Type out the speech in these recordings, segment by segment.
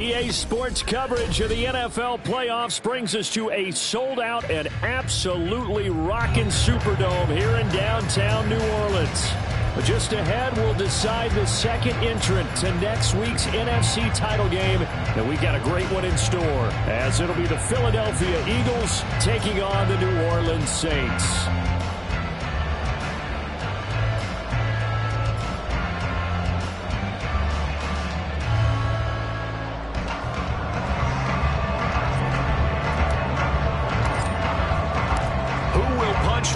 EA Sports coverage of the NFL playoffs brings us to a sold-out and absolutely rocking Superdome here in downtown New Orleans. Just ahead, we'll decide the second entrant to next week's NFC title game, and we've got a great one in store, as it'll be the Philadelphia Eagles taking on the New Orleans Saints.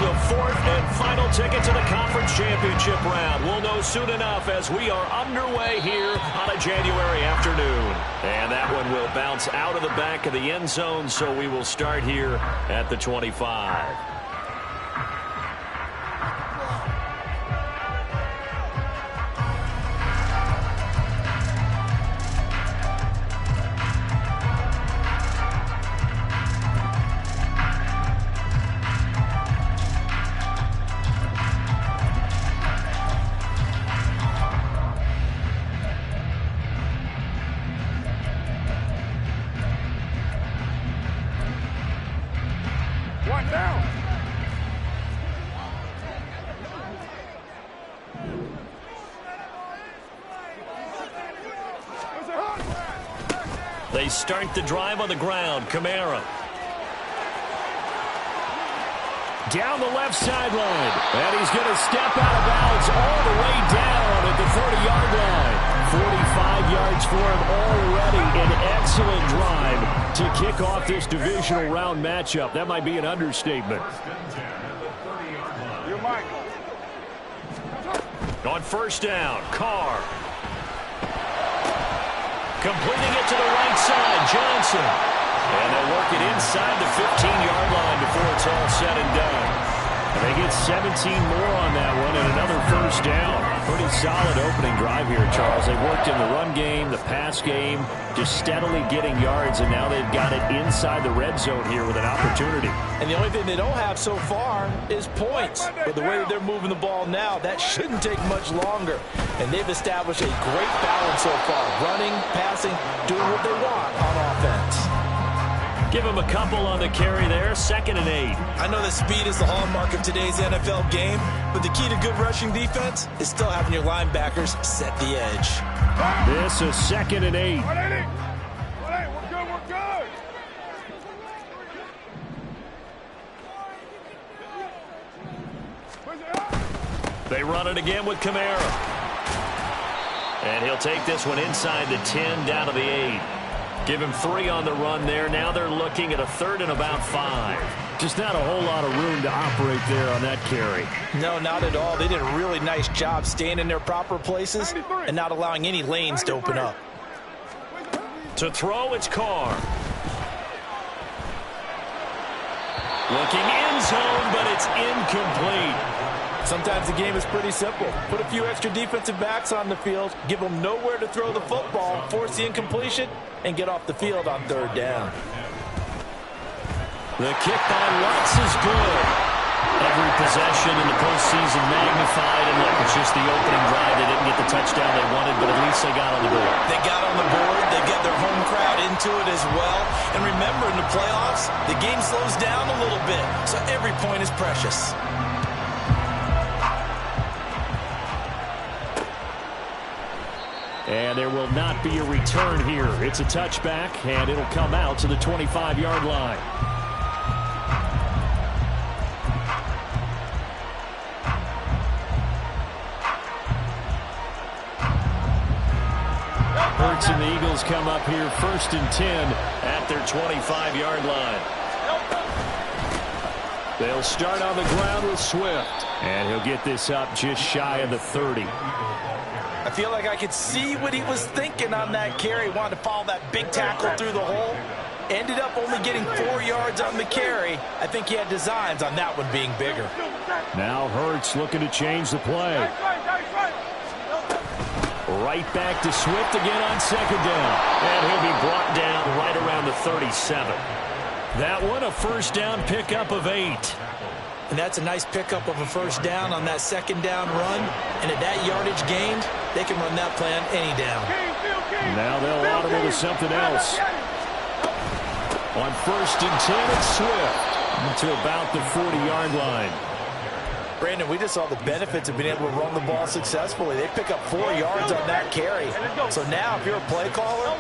The fourth and final ticket to the conference championship round. We'll know soon enough as we are underway here on a January afternoon. And that one will bounce out of the back of the end zone, so we will start here at the 25. They start the drive on the ground. Kamara. Down the left sideline. And he's going to step out of bounds all the way down at the 30-yard line. 45 yards for him already. An excellent drive to kick off this divisional round matchup. That might be an understatement. On first down, Carr. Completing it to the right side, Johnson. And they'll work it inside the 15-yard line before it's all said and done. And they get 17 more on that one and another first down. Pretty solid opening drive here, Charles. They worked in the run game, the pass game, just steadily getting yards, and now they've got it inside the red zone here with an opportunity. And the only thing they don't have so far is points. But the way that they're moving the ball now, that shouldn't take much longer. And they've established a great balance so far. Running, passing, doing what they want on offense. Give him a couple on the carry there, 2nd and 8. I know that speed is the hallmark of today's NFL game, but the key to good rushing defense is still having your linebackers set the edge. This is 2nd and 8. They run it again with Kamara. And he'll take this one inside the 10, down to the 8. Give him 3 on the run there. Now they're looking at a 3rd and about 5. Just not a whole lot of room to operate there on that carry. No, not at all. They did a really nice job staying in their proper places and not allowing any lanes to open up. To throw, it's Carr. Looking end zone, but it's incomplete. Sometimes the game is pretty simple. Put a few extra defensive backs on the field, give them nowhere to throw the football, force the incompletion, and get off the field on 3rd down. The kick by Lutz is good. Every possession in the postseason magnified, and look, it's just the opening drive. They didn't get the touchdown they wanted, but at least they got on the board. They got on the board. They get their home crowd into it as well. And remember, in the playoffs, the game slows down a little bit, so every point is precious. And there will not be a return here. It's a touchback, and it'll come out to the 25-yard line. Hurts and the Eagles come up here 1st and 10 at their 25-yard line. They'll start on the ground with Swift, and he'll get this up just shy of the 30. I feel like I could see what he was thinking on that carry. Wanted to follow that big tackle through the hole. Ended up only getting 4 yards on the carry. I think he had designs on that one being bigger. Now Hurts looking to change the play. Right back to Swift again on 2nd down. And he'll be brought down right around the 37. That one a first down pickup of 8. And that's a nice pickup of a first down on that 2nd down run. And at that yardage gained, they can run that play on any down. Now they'll audible to something else. On 1st and 10, it's Swift to about the 40-yard line. Brandon, we just saw the benefits of being able to run the ball successfully. They pick up 4 yards on that carry. So now if you're a play caller,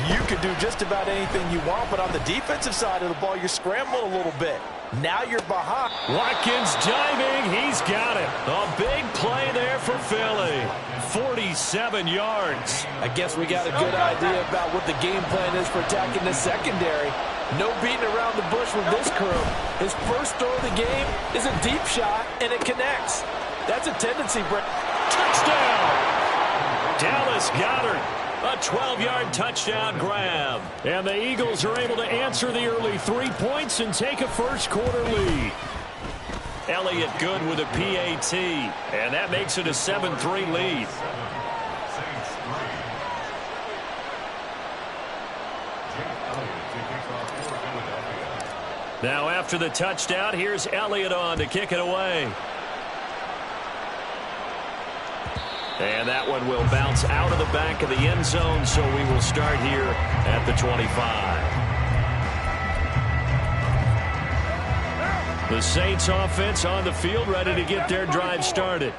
you can do just about anything you want. But on the defensive side of the ball, you're scrambling a little bit. Now you're behind. Watkins diving. He's got it. A big play there for Philly. 47 yards. I guess we got a good idea about what the game plan is for attacking the secondary. No beating around the bush with this crew. His first throw of the game is a deep shot, and it connects. That's a tendency, Brett. Touchdown! Dallas Goedert. A 12-yard touchdown grab. And the Eagles are able to answer the early 3 points and take a first-quarter lead. Elliott good with a PAT. And that makes it a 7-3 lead. Now after the touchdown, here's Elliott on to kick it away. And that one will bounce out of the back of the end zone, so we will start here at the 25. The Saints offense on the field, ready to get their drive started.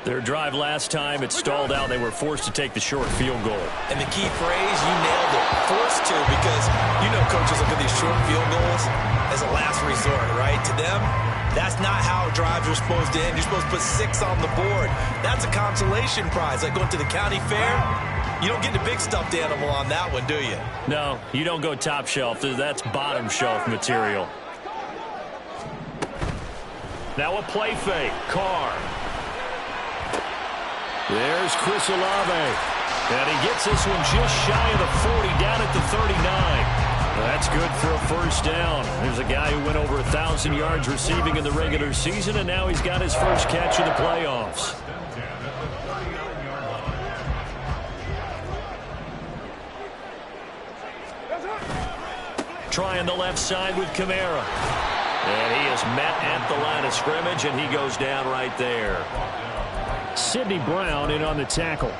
Their drive last time, it stalled out. They were forced to take the short field goal. And the key phrase, you nailed it. Forced to, because you know coaches look at these short field goals as a last resort, right? To them, that's not how drives are supposed to end. You're supposed to put 6 on the board. That's a consolation prize. Like going to the county fair, you don't get the big stuffed animal on that one, do you? No, you don't go top shelf. That's bottom shelf material. Now a play fake. Carr. There's Chris Olave. And he gets this one just shy of the 40, down at the 39. That's good for a first down. There's a guy who went over 1,000 yards receiving in the regular season, and now he's got his first catch in the playoffs. Trying the left side with Kamara. And he is met at the line of scrimmage, and he goes down right there. Sidney Brown in on the tackle.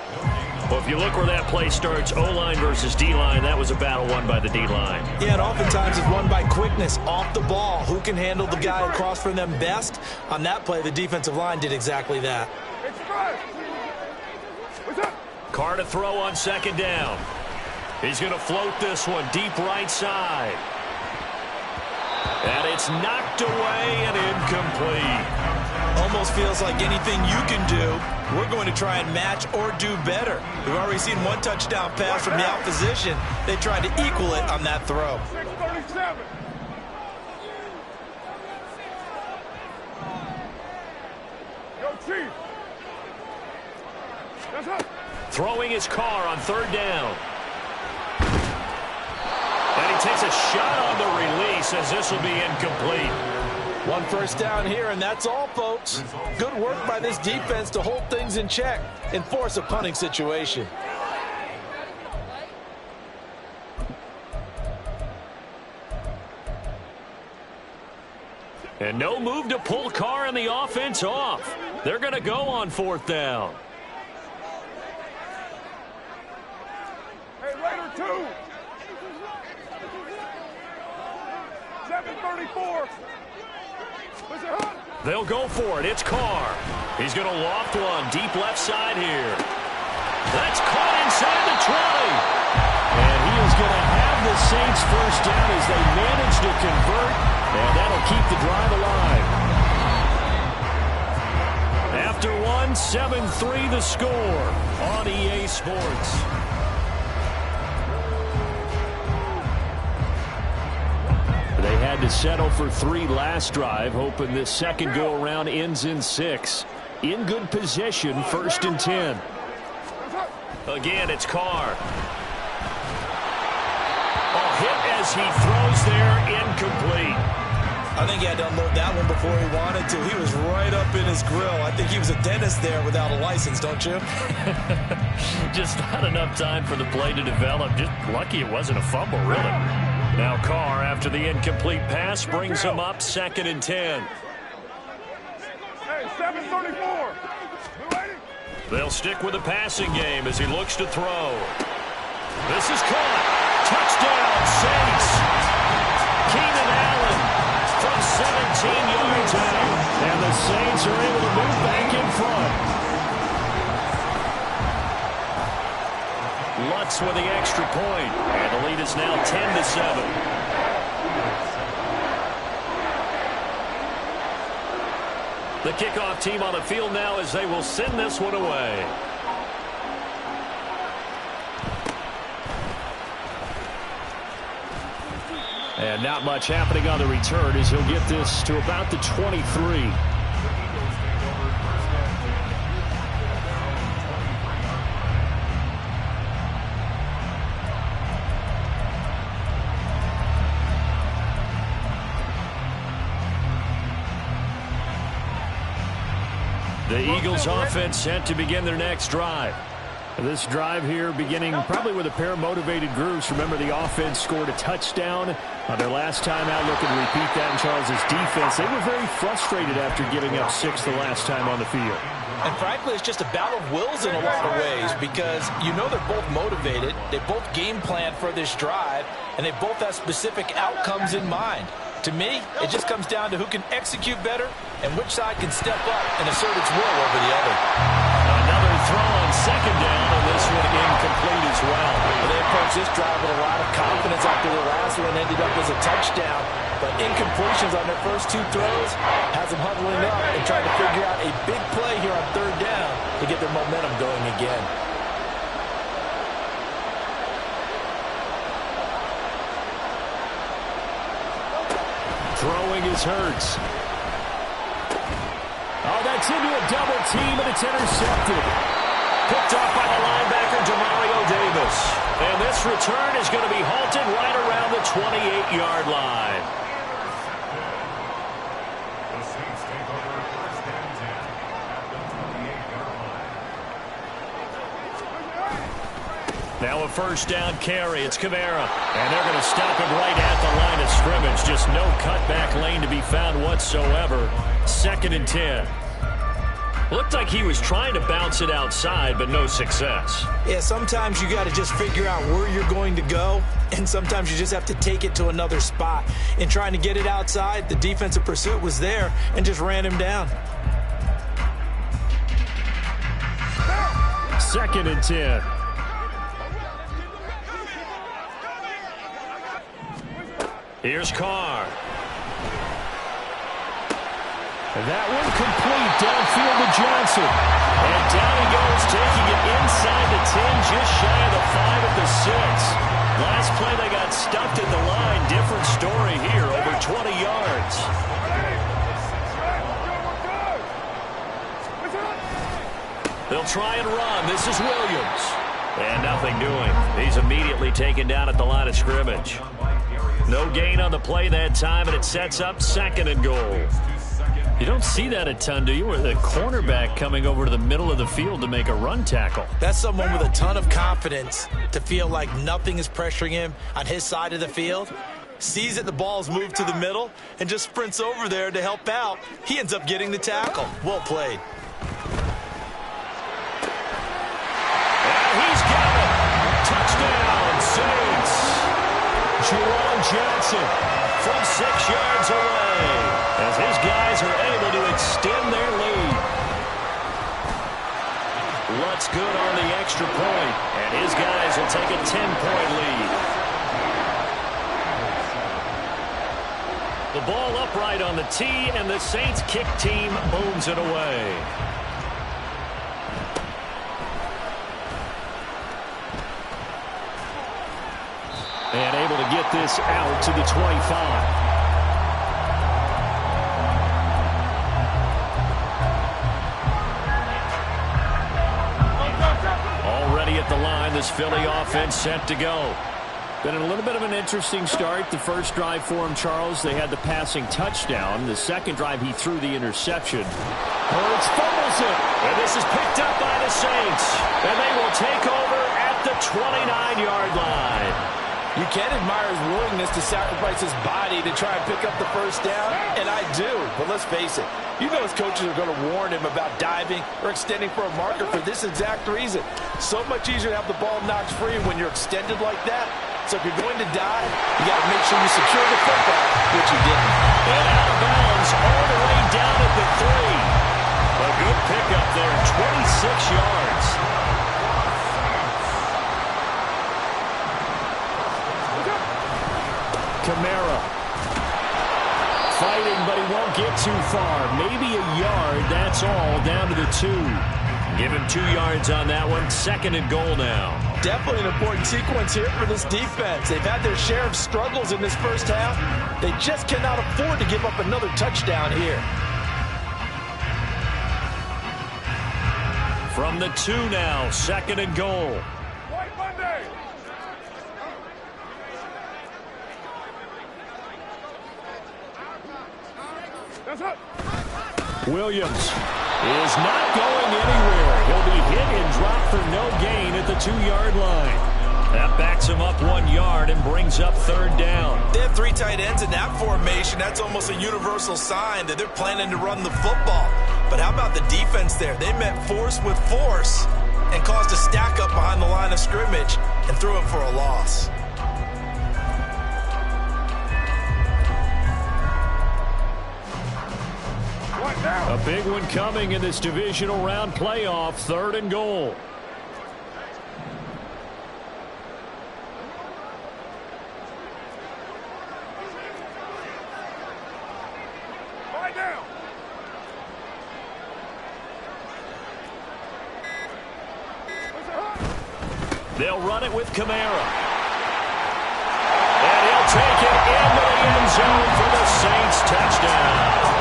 Well, if you look where that play starts, O-line versus D-line, that was a battle won by the D-line. Yeah, and oftentimes it's won by quickness, off the ball. Who can handle the guy across from them best? On that play, the defensive line did exactly that. Carr to throw on 2nd down. He's going to float this one deep right side. And it's knocked away and incomplete. Almost feels like anything you can do, we're going to try and match or do better. We've already seen one touchdown pass from the opposition. They tried to equal it on that throw. 637. Go Chief. That's up. Throwing his Carr on 3rd down. And he takes a shot on the release as this will be incomplete. One first down here, and that's all, folks. Good work by this defense to hold things in check and force a punting situation. And no move to pull Carr and the offense off. They're going to go on 4th down. Hey, Raider 2. 734. They'll go for it. It's Carr. He's going to loft one deep left side here. That's caught inside the 20. And he is going to have the Saints first down as they manage to convert. And that'll keep the drive alive. After one, 7-3 the score on EA Sports. They had to settle for 3 last drive, hoping this second go-around ends in 6. In good position, 1st and 10. Again, it's Carr. A hit as he throws there, incomplete. I think he had to unload that one before he wanted to. He was right up in his grill. I think he was a dentist there without a license, don't you? Just not enough time for the play to develop. Just lucky it wasn't a fumble, really. Now Carr, after the incomplete pass, brings him up 2nd and 10. Hey, 734. They'll stick with the passing game as he looks to throw. This is caught. Touchdown, Saints. Keenan Allen from 17 yards out. And the Saints are able to move back in front. Lutz with the extra point. And the lead is now 10-7. The kickoff team on the field now as they will send this one away. And not much happening on the return as he'll get this to about the 23. The Eagles offense set to begin their next drive. This drive here beginning probably with a pair of motivated groups. Remember, the offense scored a touchdown on their last time out. Looking to repeat that in Charles's defense. They were very frustrated after giving up 6 the last time on the field. And frankly, it's just a battle of wills in a lot of ways because you know they're both motivated. They both game plan for this drive, and they both have specific outcomes in mind. To me, it just comes down to who can execute better and which side can step up and assert its will over the other. Another throw on second down, and this one incomplete as well. They approached this drive with a lot of confidence after the last one ended up as a touchdown. But incompletions on their first 2 throws has them huddling up and trying to figure out a big play here on third down to get their momentum going again. Throwing is Hurts. Oh, that's into a double team, and it's intercepted. Picked off by the linebacker, Demario Davis. And this return is going to be halted right around the 28-yard line. Now a first down carry. It's Kamara. And they're going to stop him right at the line of scrimmage. Just no cutback lane to be found whatsoever. 2nd and 10. Looked like he was trying to bounce it outside, but no success. Yeah, sometimes you got to just figure out where you're going to go, and sometimes you just have to take it to another spot. In trying to get it outside, the defensive pursuit was there and just ran him down. 2nd and 10. Here's Carr. That one complete downfield to Johnson. And down he goes, taking it inside the 10, just shy of the 5 at the 6. Last play they got stuffed at the line. Different story here, over 20 yards. They'll try and run. This is Williams. And nothing doing. He's immediately taken down at the line of scrimmage. No gain on the play that time, and it sets up 2nd and goal. You don't see that a ton, do you? Where the cornerback coming over to the middle of the field to make a run tackle. That's someone with a ton of confidence to feel like nothing is pressuring him on his side of the field. Sees that the ball's moved to the middle and just sprints over there to help out. He ends up getting the tackle. Well played. And he's got it. Touchdown, Saints. Jerome Johnson from 6 yards away as his guys are able to extend their lead. Lutz good on the extra point, and his guys will take a 10-point lead. The ball upright on the tee, and the Saints kick team owns it away. And able to get this out to the 25. Already at the line, this Philly offense set to go. Been a little bit of an interesting start. The first drive for him, Charles, they had the passing touchdown. The second drive, he threw the interception. Hurts fumbles it. And this is picked up by the Saints. And they will take over at the 29-yard line. You can admire his willingness to sacrifice his body to try and pick up the first down, and I do. But let's face it, you know his coaches are going to warn him about diving or extending for a marker for this exact reason. So much easier to have the ball knocked free when you're extended like that. So if you're going to dive, you got to make sure you secure the football, which he didn't. And out of bounds all the way down at the 3. A good pickup there, 26 yards. Kamara. Fighting, but he won't get too far. Maybe a yard, that's all, down to the 2. Give him 2 yards on that one. 2nd and goal now. Definitely an important sequence here for this defense. They've had their share of struggles in this first half. They just cannot afford to give up another touchdown here. From the 2 now, 2nd and goal. White Monday. That's it. Williams is not going anywhere. He'll be hit and dropped for no gain at the 2-yard line. That backs him up 1 yard and brings up 3rd down. They have 3 tight ends in that formation. That's almost a universal sign that they're planning to run the football. But how about the defense there? They met force with force and caused a stack up behind the line of scrimmage and threw it for a loss. A big one coming in this divisional round playoff. 3rd and goal. Right down. They'll run it with Kamara. And he'll take it into the end zone for the Saints touchdown.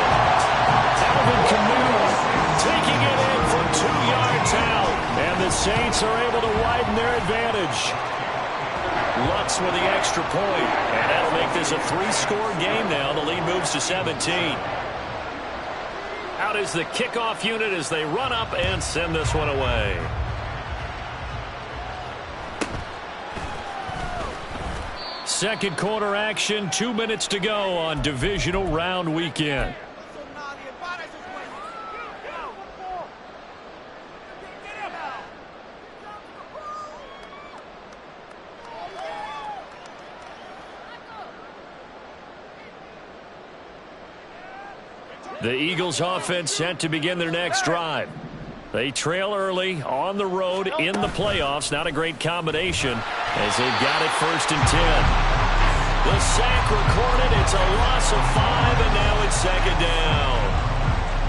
Kamara taking it in from 2 yards out. And the Saints are able to widen their advantage. Lutz with the extra point. And that'll make this a 3-score game now. The lead moves to 17. Out is the kickoff unit as they run up and send this one away. Second quarter action, 2 minutes to go on divisional round weekend. The Eagles offense set to begin their next drive. They trail early on the road in the playoffs. Not a great combination as they've got it 1st and 10. The sack recorded. It's a loss of 5, and now it's 2nd down.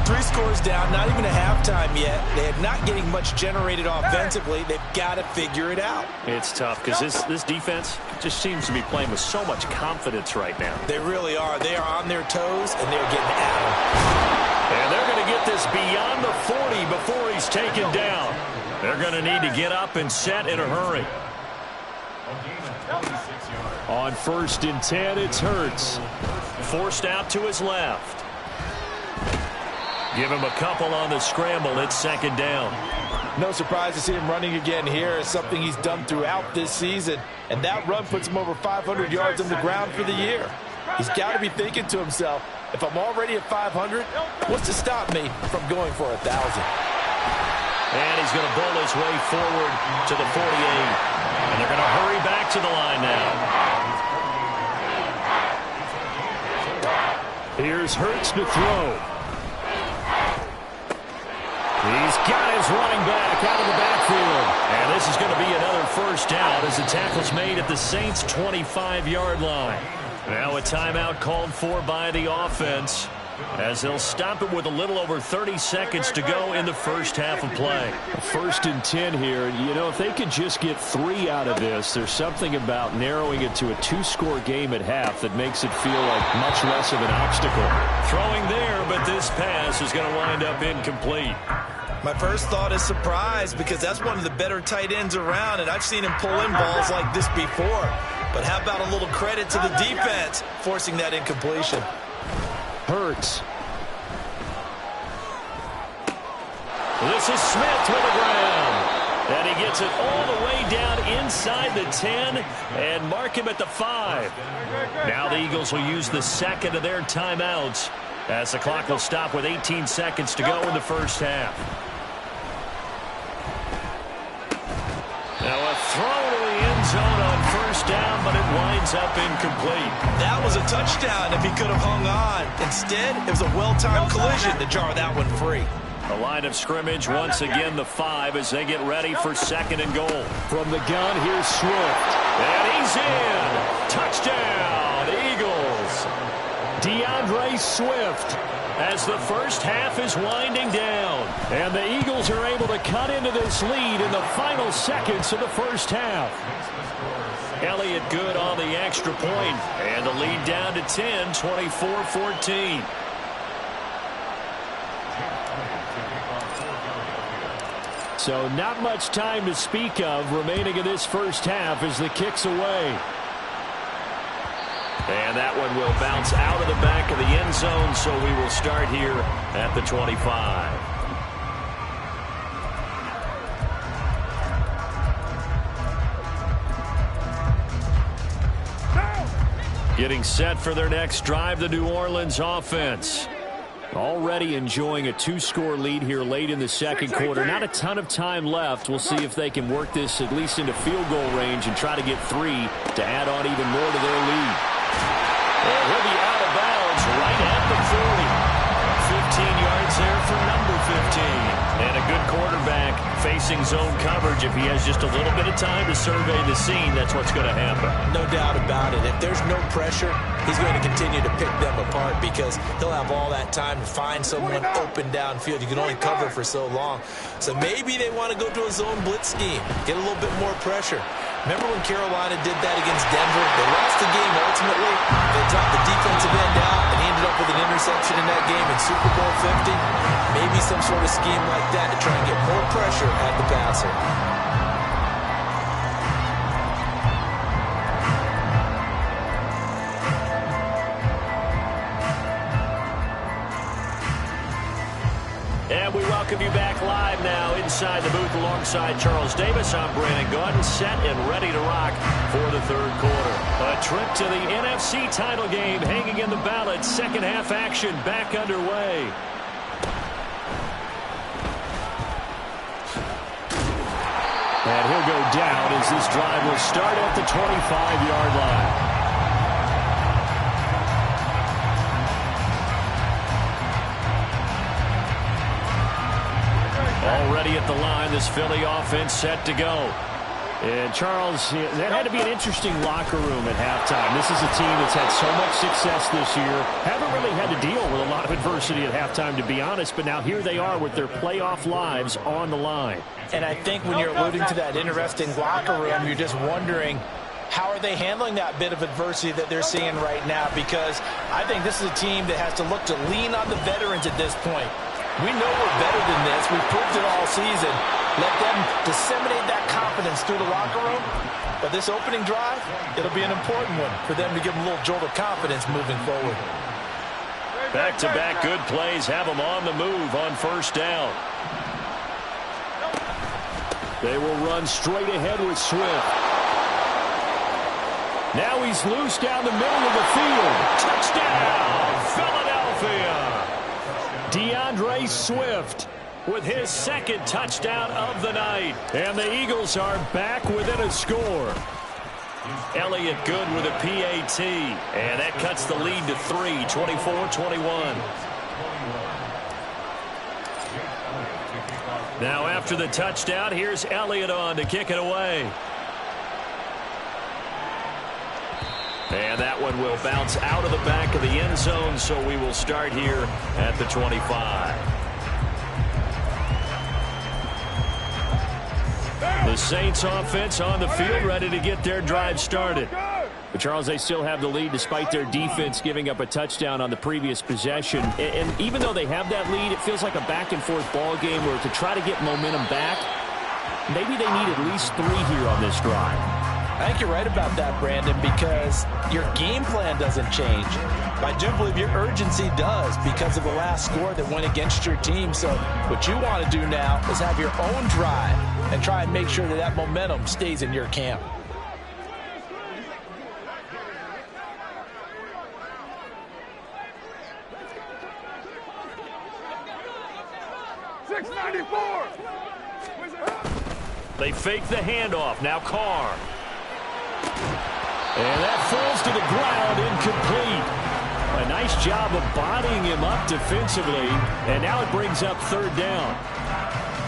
3 scores down, not even a halftime yet. They're not getting much generated offensively. They've got to figure it out. It's tough because this defense just seems to be playing with so much confidence right now. They really are. They are on their toes, and they're getting at them. And they're going to get this beyond the 40 before he's taken down. They're going to need to get up and set in a hurry. On 1st and 10, it's Hurts. Forced out to his left. Give him a couple on the scramble. It's 2nd down. No surprise to see him running again here. It's something he's done throughout this season. And that run puts him over 500 yards on the ground for the year. He's got to be thinking to himself, if I'm already at 500, what's to stop me from going for 1,000? And he's going to bowl his way forward to the 48. And they're going to hurry back to the line now. Here's Hurts to throw. He's got his running back out of the backfield. And this is going to be another 1st down as the tackle's made at the Saints' 25-yard line. Now a timeout called for by the offense as they'll stop it with a little over 30 seconds to go in the first half of play. 1st and 10 here. You know, if they could just get 3 out of this, there's something about narrowing it to a 2-score game at half that makes it feel like much less of an obstacle. Throwing there, but this pass is going to wind up incomplete. My first thought is surprise because that's one of the better tight ends around, and I've seen him pull in balls like this before. But how about a little credit to the defense forcing that incompletion? Hurts. This is Smith with the ground. And he he gets it all the way down inside the 10 and mark him at the 5. Now the Eagles will use the second of their timeouts as the clock will stop with 18 seconds to go in the first half. Now a throw to the end zone on first down, but it winds up incomplete. That was a touchdown if he could have hung on. Instead, it was a well-timed collision to jar that one free. The line of scrimmage, once again the 5 as they get ready for second and goal. From the gun, here's Swift. And he's in. Touchdown, Eagles. DeAndre Swift as the first half is winding down. And the Eagles are able to cut into this lead in the final seconds of the first half. Elliott good on the extra point. And the lead down to 10, 24-14. So not much time to speak of remaining in this first half as the kick's away. And that one will bounce out of the back of the end zone, so we will start here at the 25. Getting set for their next drive, the New Orleans offense. Already enjoying a 2-score lead here late in the second quarter. Not a ton of time left. We'll see if they can work this at least into field goal range and try to get 3 to add on even more to their lead. And he'll be out of bounds right at the 40. 15 yards there for number 15. And a good quarterback facing zone coverage. If he has just a little bit of time to survey the scene, that's what's going to happen. No doubt about it. If there's no pressure, he's going to continue to pick them apart because he'll have all that time to find someone open downfield. You can only cover for so long. So maybe they want to go to a zone blitz scheme, get a little bit more pressure. Remember when Carolina did that against Denver? They lost the game ultimately. They dropped the defensive end out, and he ended up with an interception in that game in Super Bowl 50. Maybe some sort of scheme like that to try and get more pressure at the passer. And we welcome you back live now inside the booth alongside Charles Davis. I'm Brandon Gaudin, set and ready to rock for the third quarter. A trip to the NFC title game hanging in the balance. Second half action back underway. And he'll go down as this drive will start at the 25-yard line. Already at the line, this Philly offense set to go. And Charles, that had to be an interesting locker room at halftime. This is a team that's had so much success this year. Haven't really had to deal with a lot of adversity at halftime, to be honest. But now here they are with their playoff lives on the line. And I think when you're alluding to that interesting locker room, you're just wondering, how are they handling that bit of adversity that they're seeing right now? Because I think this is a team that has to look to lean on the veterans at this point. We know we're better than this. We've proved it all season. Let them disseminate that confidence through the locker room. But this opening drive, it'll be an important one for them to give them a little jolt of confidence moving forward. Back-to-back good plays have them on the move on first down. They will run straight ahead with Swift. Now he's loose down the middle of the field. Touchdown, Philadelphia! DeAndre Swift with his second touchdown of the night. And the Eagles are back within a score. Elliott good with a PAT. And that cuts the lead to 3, 24-21. Now after the touchdown, here's Elliott on to kick it away. And that one will bounce out of the back of the end zone, so we will start here at the 25. The Saints offense on the field, ready to get their drive started. But Charles, they still have the lead despite their defense giving up a touchdown on the previous possession. And even though they have that lead, it feels like a back-and-forth ball game where to try to get momentum back, maybe they need at least 3 here on this drive. I think you're right about that, Brandon, because your game plan doesn't change. I do believe your urgency does because of the last score that went against your team. So what you want to do now is have your own drive and try and make sure that that momentum stays in your camp. They fake the handoff. Now Carr. And that falls to the ground, incomplete. A nice job of bodying him up defensively. And now it brings up third down.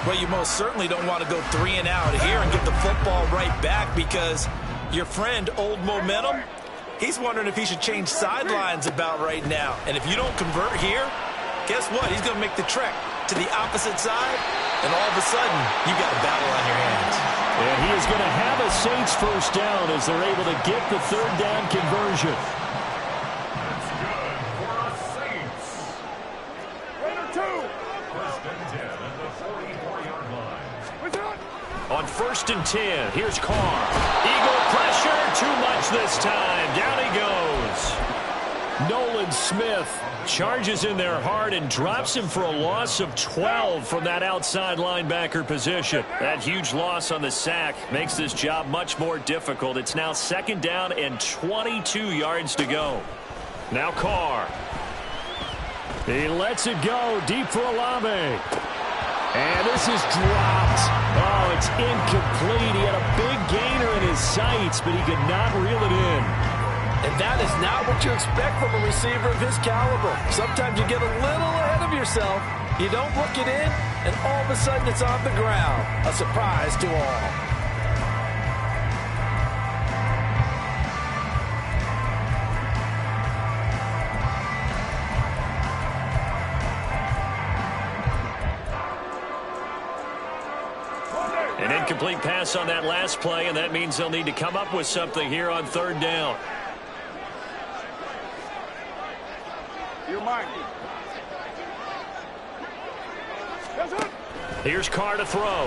Well, you most certainly don't want to go 3 and out here and get the football right back, because your friend, Old Momentum, he's wondering if he should change sidelines about right now. And if you don't convert here, guess what? He's going to make the trek to the opposite side, and all of a sudden, you got a battle on your hands. And he is going to have a Saints first down as they're able to get the third down conversion. That's good for the Saints. Raider 2. First and 10 at the 44-yard line. On first and 10, here's Carr. Eagle pressure, too much this time. Down he goes. Nolan Smith charges in there hard and drops him for a loss of 12 from that outside linebacker position. That huge loss on the sack makes this job much more difficult. It's now second down and 22 yards to go. Now Carr. He lets it go deep for Olave. And this is dropped. Oh, it's incomplete. He had a big gainer in his sights, but he could not reel it in. And that is not what you expect from a receiver of his caliber. Sometimes you get a little ahead of yourself, you don't look it in, and all of a sudden it's on the ground. A surprise to all. An incomplete pass on that last play, and that means they'll need to come up with something here on third down. You're mine. Here's Carr to throw.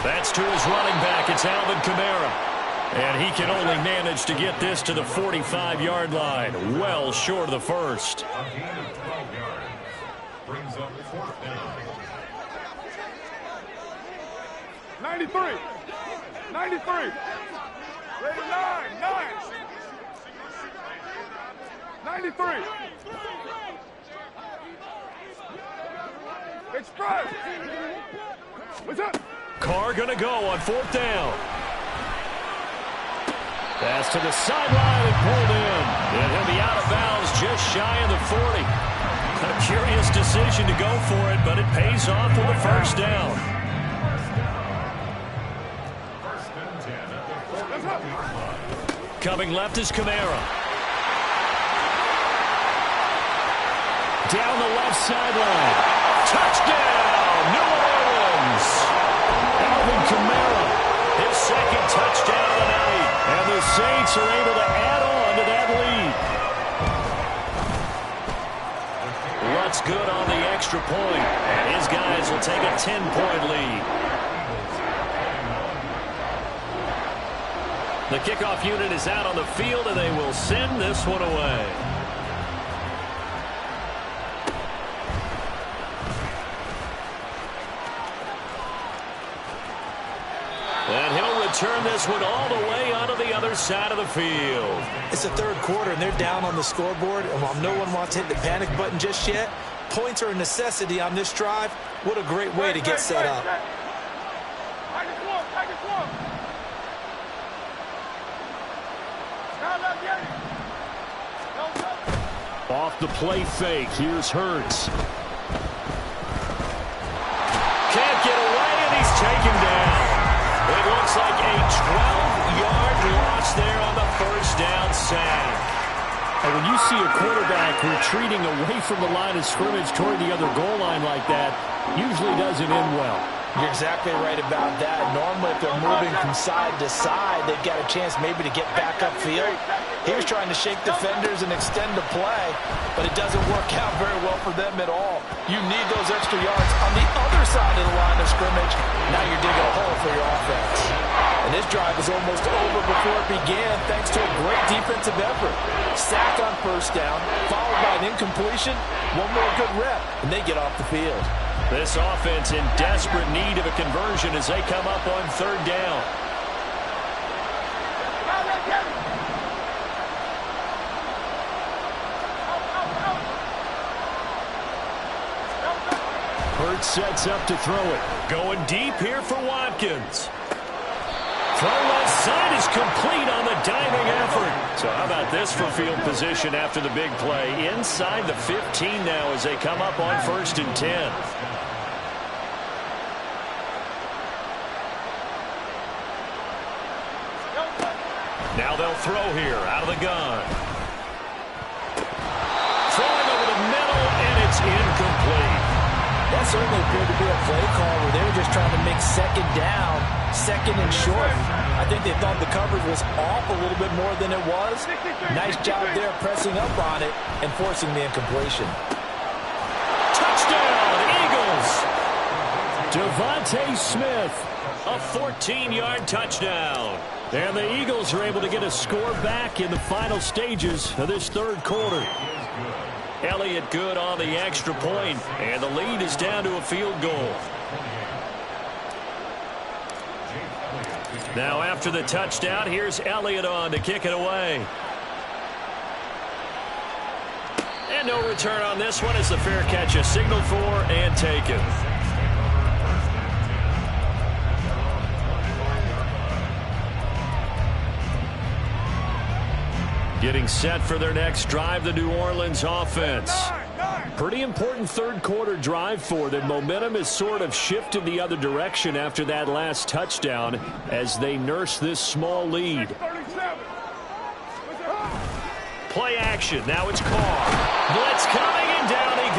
That's to his running back. It's Alvin Kamara. And he can only manage to get this to the 45-yard line. Well short of the first. A gain of 12 yards. Brings up fourth down. 93. 93. Raider 9. 93. Express. What's up? Carr going to go on fourth down. Pass to the sideline and pulled in. And he'll be out of bounds just shy of the 40. A curious decision to go for it, but it pays off with a first down. First and 10 at the 40-yard line. Coming left is Kamara. Down the left sideline. Touchdown, New Orleans. Alvin Kamara, his second touchdown of the night. And the Saints are able to add on to that lead. What's good on the extra point, and his guys will take a 10-point lead. The kickoff unit is out on the field, and they will send this one away. And he'll return this one all the way onto the other side of the field. It's the third quarter, and they're down on the scoreboard. And while no one wants to hit the panic button just yet, points are a necessity on this drive. What a great way to get set up. Off the play fake, here's Hurts. Can't get away, and he's taken down. It looks like a 12-yard loss there on the first down sack. And when you see a quarterback retreating away from the line of scrimmage toward the other goal line like that, usually doesn't end well. You're exactly right about that. Normally, if they're moving from side to side, they've got a chance maybe to get back upfield. Here's trying to shake defenders and extend the play, but it doesn't work out very well for them at all. You need those extra yards on the other side of the line of scrimmage. Now you're digging a hole for your offense. And this drive is almost over before it began thanks to a great defensive effort. Sack on first down, followed by an incompletion, one more good rep, and they get off the field. This offense in desperate need of a conversion as they come up on third down. Hurts sets up to throw it. Going deep here for Watkins. Throw left side is complete on the diving effort. So how about this for field position after the big play? Inside the 15 now as they come up on 1st and 10. Now they'll throw here out of the gun. Throwing over the middle, and it's incomplete. That certainly appeared to be a play call where they were just trying to make second down, second and short. I think they thought the coverage was off a little bit more than it was. Nice job there pressing up on it and forcing the incompletion. Touchdown, Eagles! Devontae Smith, a 14-yard touchdown. And the Eagles are able to get a score back in the final stages of this third quarter. Elliott good on the extra point, and the lead is down to a field goal. Now after the touchdown, here's Elliott on to kick it away. And no return on this one as the fair catch is signaled for and taken. Getting set for their next drive, the New Orleans offense. Pretty important third quarter drive for them. Momentum has sort of shifted the other direction after that last touchdown as they nurse this small lead. Play action. Now it's Carr. Blitz coming, and down he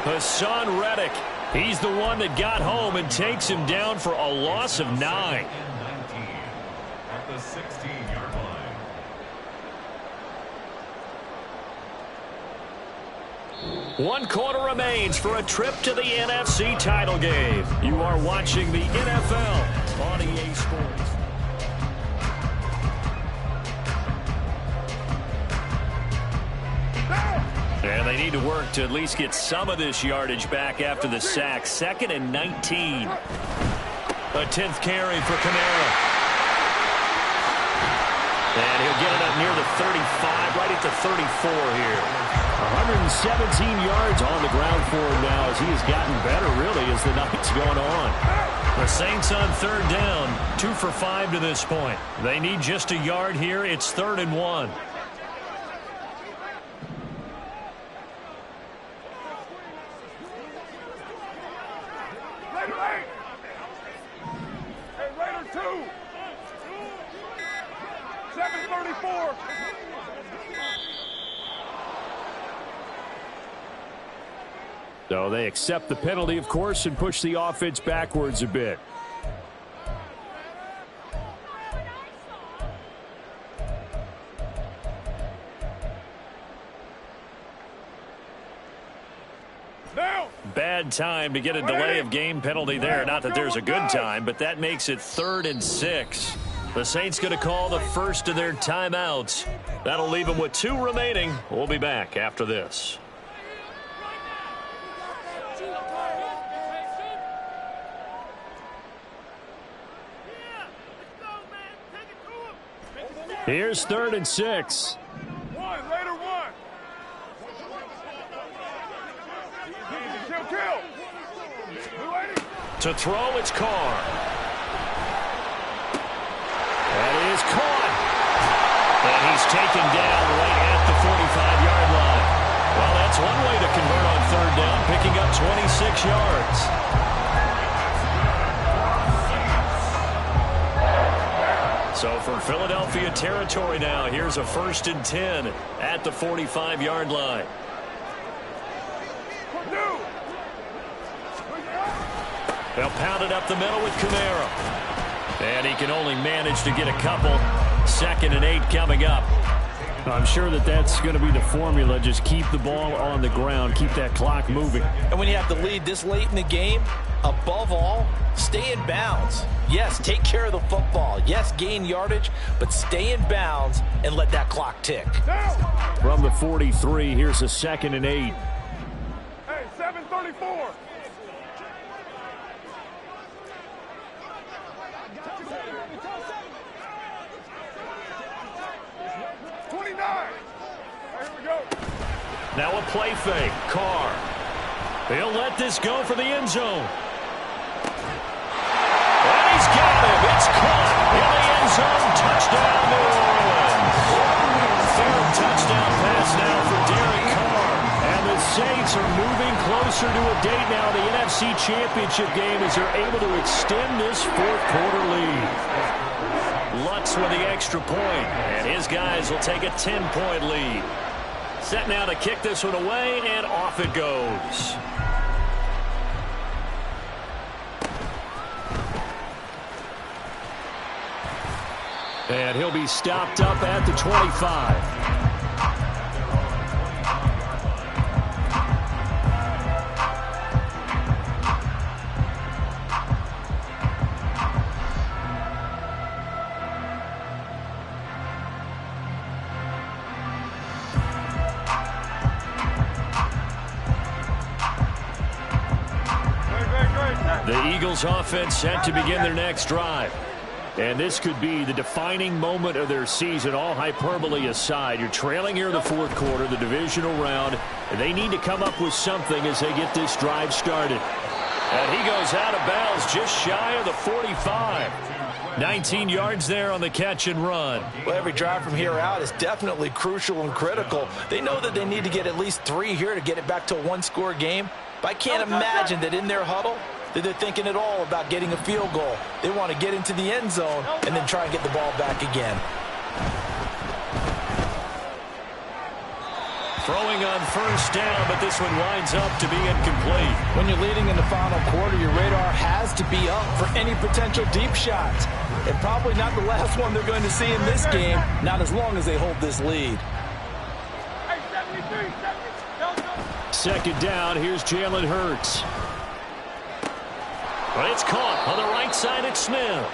goes. Hassan Reddick. He's the one that got home and takes him down for a loss of 9. At the 16-yard line. One quarter remains for a trip to the NFC title game. You are watching the NFL on EA Sports. And they need to work to at least get some of this yardage back after the sack. 2nd and 19. A 10th carry for Kamara. And he'll get it up near the 35, right at the 34 here. 117 yards on the ground for him now as he has gotten better, really, as the night's gone on. The Saints on third down, 2 for 5 to this point. They need just a yard here. It's 3rd and 1. Raider 2. 7:34. So they accept the penalty, of course, and push the offense backwards a bit. Bad time to get a delay of game penalty there. Not that there's a good time, but that makes it 3rd and 6. The Saints going to call the first of their timeouts. That'll leave them with 2 remaining. We'll be back after this. Here's 3rd and 6. Raider 1. Kill. To throw, it's Carr. That is caught. And he's taken down right at the 45-yard line. Well, that's one way to convert on third down, picking up 26 yards. So from Philadelphia territory now, here's a 1st and 10 at the 45-yard line. They'll pound it up the middle with Kamara. And he can only manage to get a couple. 2nd and 8 coming up. I'm sure that that's going to be the formula. Just keep the ball on the ground, keep that clock moving. And when you have to lead this late in the game, above all, stay in bounds. Yes, take care of the football. Yes, gain yardage, but stay in bounds and let that clock tick. From the 43, here's a 2nd and 8. Hey, 7:34. Now a play fake. Carr. He'll let this go for the end zone. And he's got him. It's caught in the end zone. Touchdown, New Orleans. Third touchdown pass now for Derek Carr. And the Saints are moving closer to a date now. The NFC Championship game as they're able to extend this fourth quarter lead. Lutz with the extra point. And his guys will take a 10-point lead. Set now to kick this one away, and off it goes. And he'll be stopped up at the 25. The Eagles offense set to begin their next drive. And this could be the defining moment of their season, all hyperbole aside. You're trailing here in the fourth quarter, the divisional round, and they need to come up with something as they get this drive started. And he goes out of bounds just shy of the 45. 19 yards there on the catch and run. Well, every drive from here out is definitely crucial and critical. They know that they need to get at least 3 here to get it back to a one-score game. But I can't imagine that in their huddle that they're thinking at all about getting a field goal. They want to get into the end zone and then try and get the ball back again. Throwing on first down, but this one winds up to be incomplete. When you're leading in the final quarter, your radar has to be up for any potential deep shots. And probably not the last one they're going to see in this game, not as long as they hold this lead. Second down, here's Jalen Hurts. But it's caught on the right side at Smith.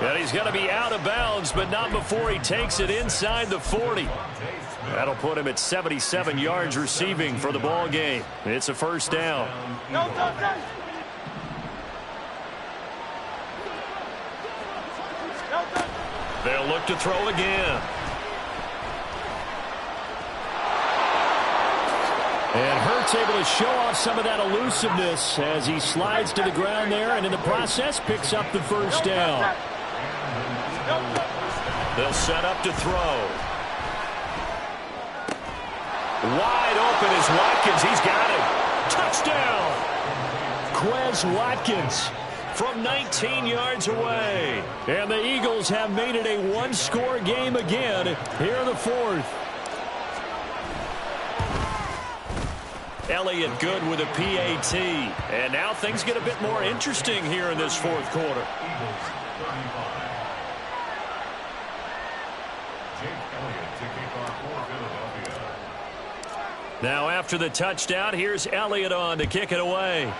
And he's going to be out of bounds, but not before he takes it inside the 40. That'll put him at 77 yards receiving for the ball game. It's a first down. They'll look to throw again. And Hurts able to show off some of that elusiveness as he slides to the ground there, and in the process picks up the first down. They'll set up to throw. Wide open is Watkins. He's got him. Touchdown. Quez Watkins from 19 yards away. And the Eagles have made it a one-score game again here in the fourth. Elliott good with a PAT. And now things get a bit more interesting here in this fourth quarter. Now after the touchdown, here's Elliott on to kick it away.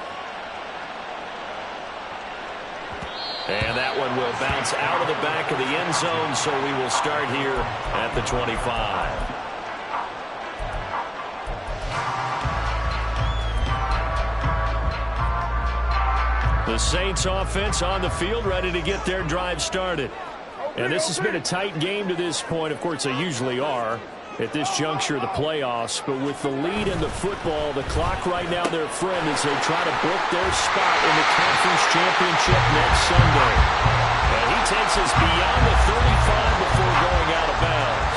And that one will bounce out of the back of the end zone, so we will start here at the 25. The Saints offense on the field ready to get their drive started. And this has been a tight game to this point. Of course, they usually are at this juncture of the playoffs. But with the lead in the football, the clock right now their friend as they try to book their spot in the conference championship next Sunday. And he takes us beyond the 35 before going out of bounds.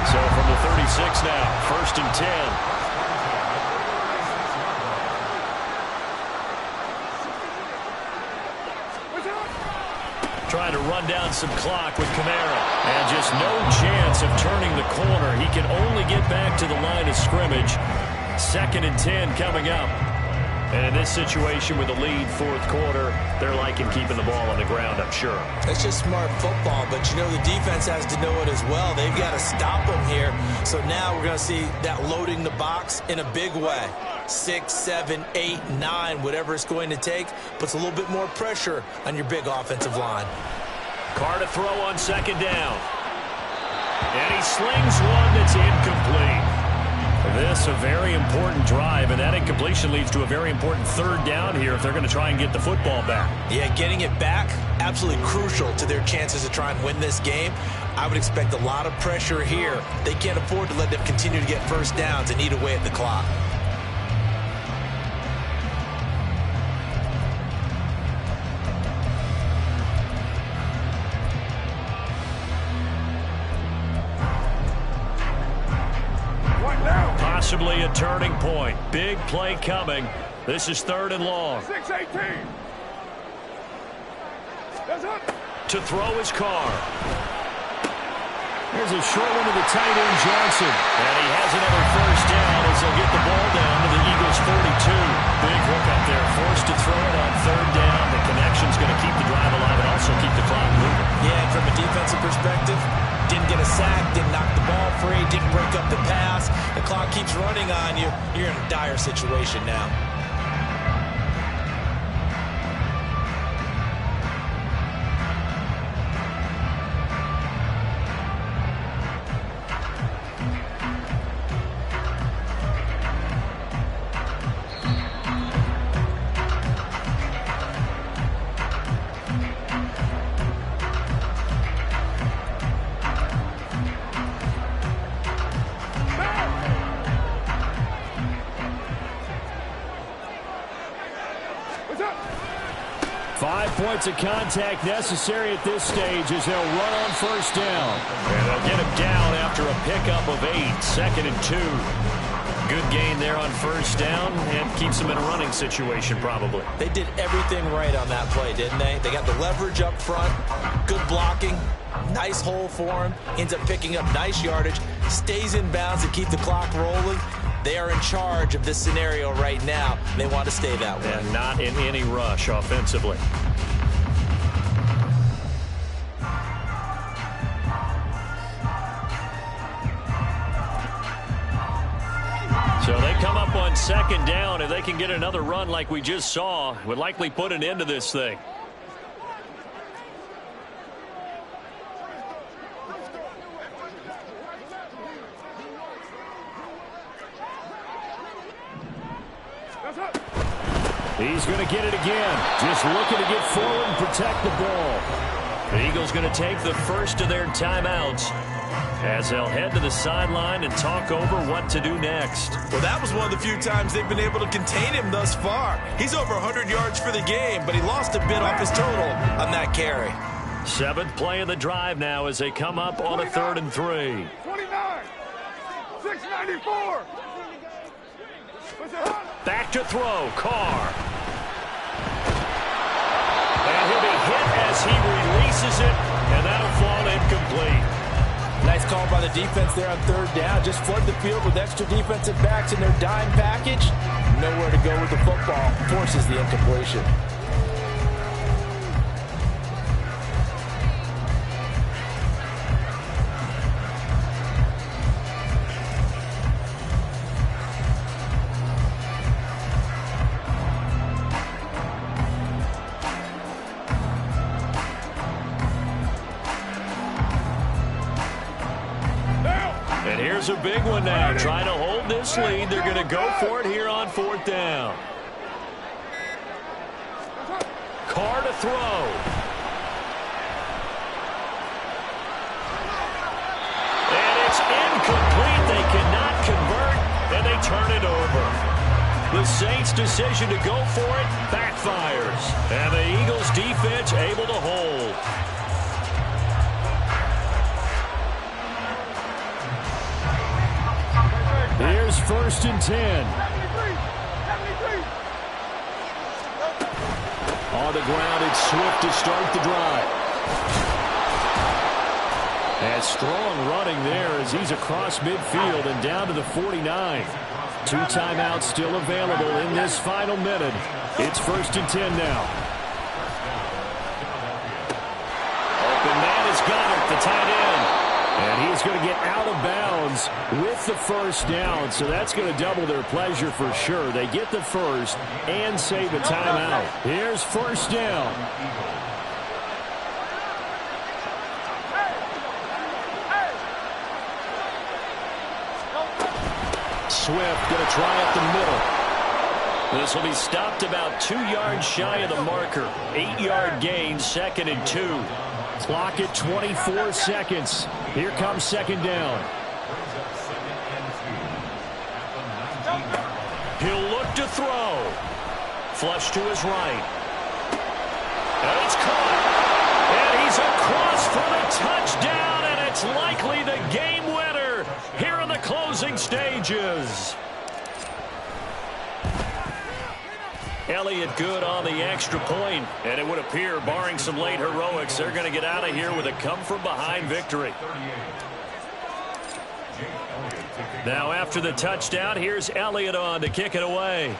So from the 36 now, 1st and 10. Trying to run down some clock with Kamara. And just no chance of turning the corner. He can only get back to the line of scrimmage. 2nd and 10 coming up. And in this situation with the lead, fourth quarter, they're liking keeping the ball on the ground, I'm sure. It's just smart football, but you know the defense has to know it as well. They've got to stop them here. So now we're going to see that loading the box in a big way. 6, 7, 8, 9, whatever it's going to take, puts a little bit more pressure on your big offensive line. Carr to throw on second down. And he slings one that's incomplete. This a very important drive, and that incompletion leads to a very important third down here if they're going to try and get the football back. Yeah, getting it back, absolutely crucial to their chances to try and win this game. I would expect a lot of pressure here. They can't afford to let them continue to get first downs and eat away at the clock. Possibly a turning point. Big play coming. This is 3rd and long. 6-18. To throw his Carr. There's a short one to the tight end, Johnson. And he has another first down as they'll get the ball down to the Eagles' 42. Big hook up there. Forced to throw it on 3rd down. The connection's going to keep the drive alive and also keep the clock moving. Yeah, and from a defensive perspective, didn't get a sack, didn't knock the ball free, didn't break up the pass. The clock keeps running on you. You're in a dire situation now. Points of contact necessary at this stage as they'll run on first down. And they'll get him down after a pickup of 8, 2nd and 2. Good gain there on first down and keeps them in a running situation probably. They did everything right on that play, didn't they? They got the leverage up front, good blocking, nice hole for him, ends up picking up nice yardage, stays in bounds to keep the clock rolling. They are in charge of this scenario right now. They want to stay that way. And not in any rush offensively. So they come up on second down. If they can get another run like we just saw, would likely put an end to this thing. He's going to get it again. Just looking to get forward and protect the ball. The Eagles going to take the first of their timeouts as they'll head to the sideline and talk over what to do next. Well, that was one of the few times they've been able to contain him thus far. He's over 100 yards for the game, but he lost a bit off his total on that carry. 7th play of the drive now as they come up on a 3rd and 3. 29. 694. Back to throw. Carr. And he'll be hit as he releases it, and that'll fall incomplete. Nice call by the defense there on 3rd down. Just flood the field with extra defensive backs in their dime package. Nowhere to go with the football. Forces the incompletion. Here's a big one now. Trying to hold this lead. They're going to go for it here on 4th down. Carr to throw. And it's incomplete. They cannot convert, and they turn it over. The Saints' decision to go for it backfires. And the Eagles' defense able to hold. Here's 1st and 10. On the ground, it's Swift to start the drive. And strong running there as he's across midfield and down to the 49. 2 timeouts still available in this final minute. It's 1st and 10 now. Open man has got it, the tight end. And he's going to get out of bounds with the first down. So that's going to double their pleasure for sure. They get the first and save a timeout. Here's 1st down. Swift going to try up the middle. This will be stopped about 2 yards shy of the marker. 8-yard gain, 2nd and 2. Clock at 24 seconds. Here comes 2nd down. He'll look to throw. Flush to his right. And it's caught. And he's across for the touchdown, and it's likely the game winner here in the closing stages. Elliott good on the extra point, and it would appear, barring some late heroics, they're going to get out of here with a come-from-behind victory. Now after the touchdown, here's Elliott on to kick it away.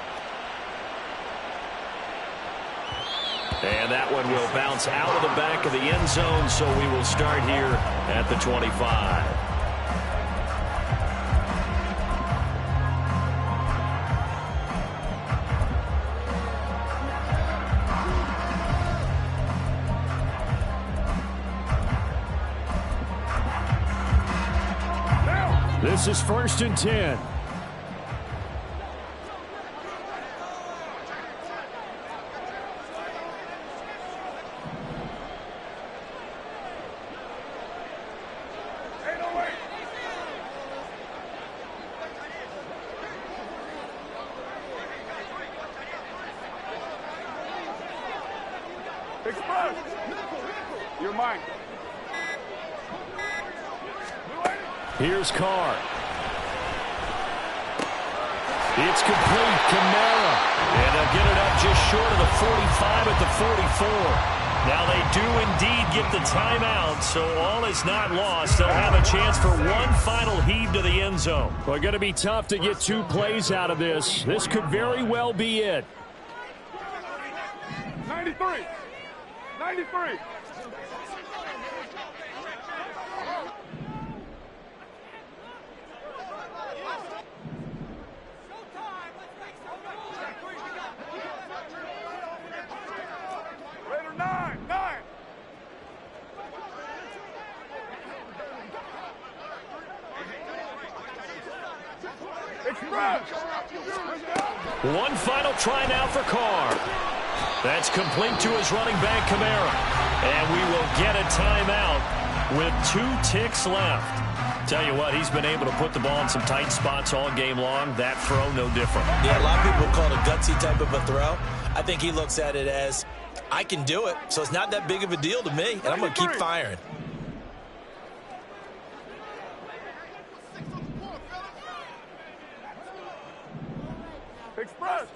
And that one will bounce out of the back of the end zone, so we will start here at the 25. This is 1st and 10. Express! You're mine. Here's Carr. It's complete. Kamara. And they'll get it up just short of the 45 at the 44. Now they do indeed get the timeout, so all is not lost. They'll have a chance for one final heave to the end zone. Well, going to be tough to get 2 plays out of this. This could very well be it. 93. 93. One final try now for Carr. That's complete to his running back, Kamara. And we will get a timeout with 2 ticks left. Tell you what, he's been able to put the ball in some tight spots all game long. That throw, no different. Yeah, a lot of people call it a gutsy type of a throw. I think he looks at it as, I can do it, so it's not that big of a deal to me, and I'm going to keep firing. Express.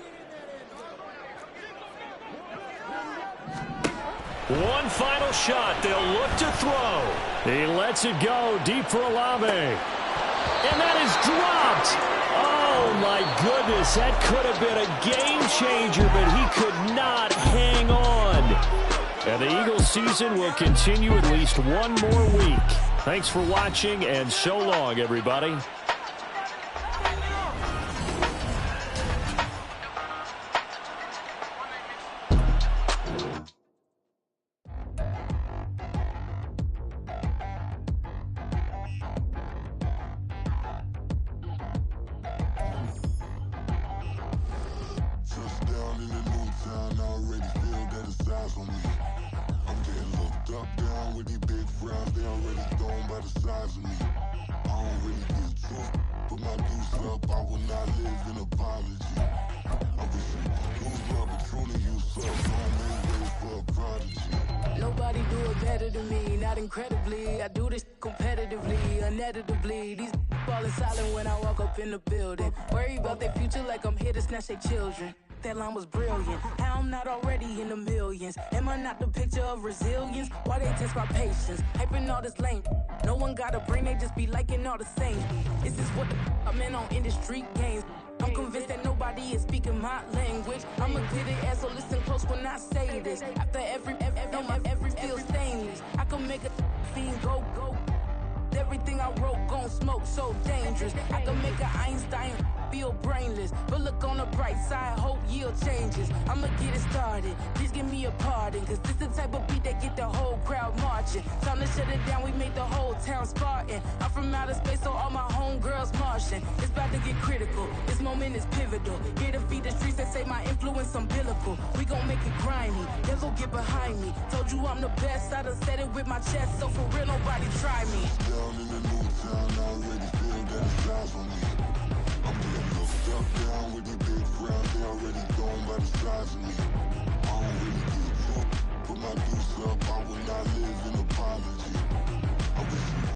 One final shot. They'll look to throw. He lets it go deep for Olave. And that is dropped. Oh, my goodness. That could have been a game changer, but he could not hang on. And the Eagles season will continue at least one more week. Thanks for watching, and so long, everybody. Nobody do it better than me, not incredibly. I do this competitively, uneditably. These falling silent when I walk up in the building. Worry about their future like I'm here to snatch their children. that line was brilliant. How I'm not already in the millions. Am I not the picture of resilience? Why they test my patience? Hyping all this lame. No one got a brain, they just be liking all the same. This is what the I'm in on industry games. I'm convinced that nobody is speaking my language. I'm a good ass, so listen close when I say this. After every feel stainless. I can make a fiend go. Everything I wrote gon' smoke, so dangerous. I can make an Einstein feel brainless, but look on the bright side, hope yield changes. I'ma get it started, please give me a pardon, cause this the type of beat that get the whole crowd marching. Time to shut it down, we made the whole town Spartan. I'm from outer space, so all my homegirls Martian. It's about to get critical, this moment is pivotal. Here to feed the streets that say my influence umbilical. We gon' make it grimy, never get behind me. Told you I'm the best, I done said it with my chest, so for real nobody try me.